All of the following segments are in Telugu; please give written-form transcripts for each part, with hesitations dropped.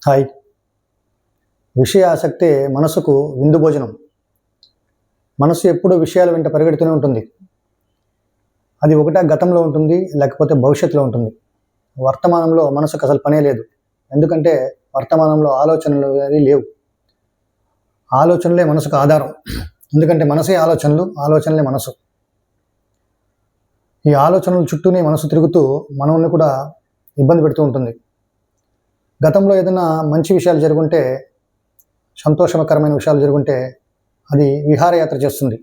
హాయ్. విషయ ఆసక్తే మనసుకు విందు భోజనం. మనసు ఎప్పుడు విషయాల వెంట పరిగెడుతూనే ఉంటుంది. అది ఒకటా గతంలో ఉంటుంది, లేకపోతే భవిష్యత్తులో ఉంటుంది. వర్తమానంలో మనసుకు అసలు పనే లేదు. ఎందుకంటే వర్తమానంలో ఆలోచనలు అవి లేవు. ఆలోచనలే మనసుకు ఆధారం. ఎందుకంటే మనసే ఆలోచనలు, ఆలోచనలే మనసు. ఈ ఆలోచనల చుట్టూనే మనసు తిరుగుతూ మనల్ని కూడా ఇబ్బంది పెడుతూ ఉంటుంది. గతంలో ఏదైనా మంచి విషయాలు జరుగుంటే, సంతోషకరమైన విషయాలు జరుగుంటే అది విహారయాత్ర చేస్తుంది.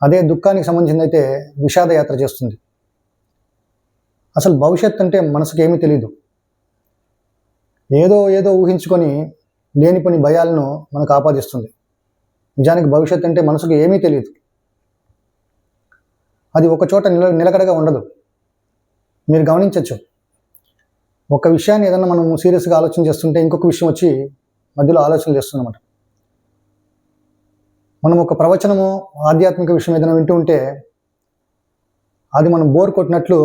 అదే దుఃఖానికి సంబంధించిందైతే విషాదయాత్ర చేస్తుంది. అసలు భవిష్యత్తు అంటే మనసుకి ఏమీ తెలియదు. ఏదో ఏదో ఊహించుకొని లేనిపోని భయాలను మనకు ఆపాదిస్తుంది. నిజానికి భవిష్యత్తు అంటే మనసుకు ఏమీ తెలియదు. అది ఒక చోట నిలకడగా ఉండదు. మీరు గమనించవచ్చు. ఒక విషయాన్ని ఏదన్నా మనం సీరియస్గా ఆలోచన చేస్తుంటే ఇంకొక విషయం వచ్చి మధ్యలో ఆలోచనలు చేస్తుందన్నమాట. మనం ఒక ప్రవచనము, ఆధ్యాత్మిక విషయం ఏదైనా వింటూ ఉంటే అది మనం బోర్ కొట్టినట్లు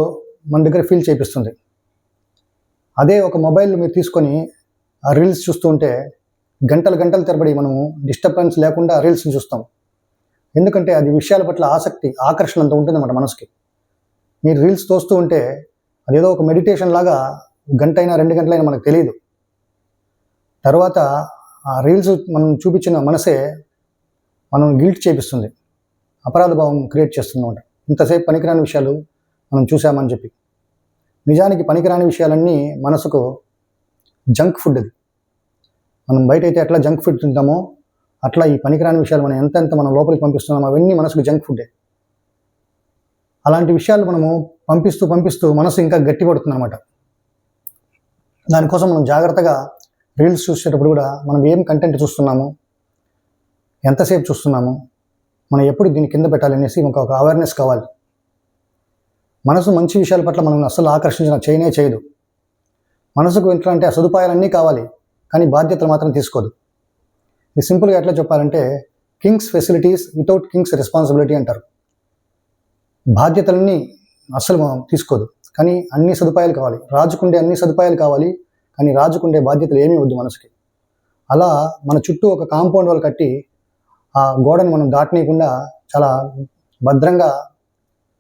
మన దగ్గర ఫీల్ చేపిస్తుంది. అదే ఒక మొబైల్ మీరు తీసుకొని ఆ రీల్స్ చూస్తూ ఉంటే గంటలు గంటలు తరబడి మనము డిస్టర్బెన్స్ లేకుండా రీల్స్ని చూస్తాం. ఎందుకంటే అది విషయాల పట్ల ఆసక్తి, ఆకర్షణ అంత ఉంటుందన్నమాట మనసుకి. మీరు రీల్స్ తోస్తూ ఉంటే అదేదో ఒక మెడిటేషన్ లాగా గంటైనా 2 గంటలైనా మనకు తెలియదు. తర్వాత ఆ రీల్స్ మనం చూపించిన మనసే మనం గిల్ట్ చేపిస్తుంది, అపరాధ భావం క్రియేట్ చేస్తుంది అన్నమాట. ఇంతసేపు పనికిరాని విషయాలు మనం చూసామని చెప్పి. నిజానికి పనికిరాని విషయాలన్నీ మనసుకు జంక్ ఫుడ్. అది మనం బయట అయితే ఎట్లా జంక్ ఫుడ్ తింటామో అట్లా ఈ పనికిరాని విషయాలు మనం ఎంతెంత మనం లోపలికి పంపిస్తున్నామో అవన్నీ మనసుకు జంక్ ఫుడ్డే. అలాంటి విషయాలు మనము పంపిస్తూ మనసు ఇంకా గట్టిపడుతుంది అనమాట. దానికోసం మనం జాగ్రత్తగా రీల్స్ చూసేటప్పుడు కూడా మనం ఏం కంటెంట్ చూస్తున్నాము, ఎంతసేపు చూస్తున్నాము, మనం ఎప్పుడు దీన్ని కింద పెట్టాలనేసి ఒక అవేర్నెస్ కావాలి. మనసు మంచి విషయాల పట్ల మనం అస్సలు చేయదు. మనసుకు ఎట్లా అంటే ఆ సదుపాయాలన్నీ కావాలి, కానీ బాధ్యతలు మాత్రం తీసుకోదు. ఇది సింపుల్గా ఎట్లా చెప్పాలంటే Kings facilities without Kings responsibility అంటారు. బాధ్యతలన్నీ అస్సలు తీసుకోదు, కానీ అన్ని సదుపాయాలు కావాలి. రాజుకుండే అన్ని సదుపాయాలు కావాలి, కానీ రాజుకుండే బాధ్యతలు ఏమీ వద్దు మనసుకి. అలా మన చుట్టూ ఒక కాంపౌండ్ వాళ్ళు కట్టి ఆ గోడని మనం దాటనీయకుండా చాలా భద్రంగా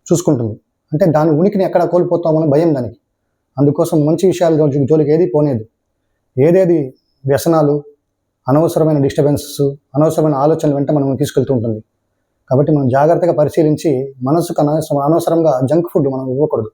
చూసుకుంటుంది. అంటే దాని ఉనికిని ఎక్కడ కోల్పోతామని భయం దానికి. అందుకోసం మంచి విషయాల జోలికి ఏది పోనేది. ఏదేది వ్యసనాలు, అనవసరమైన డిస్టర్బెన్సెస్, అనవసరమైన ఆలోచనల వెంట మనం తీసుకెళ్తూ ఉంటుంది. కాబట్టి మనం జాగ్రత్తగా పరిశీలించి మనసుకు అనవసరంగా జంక్ ఫుడ్ మనం ఇవ్వకూడదు.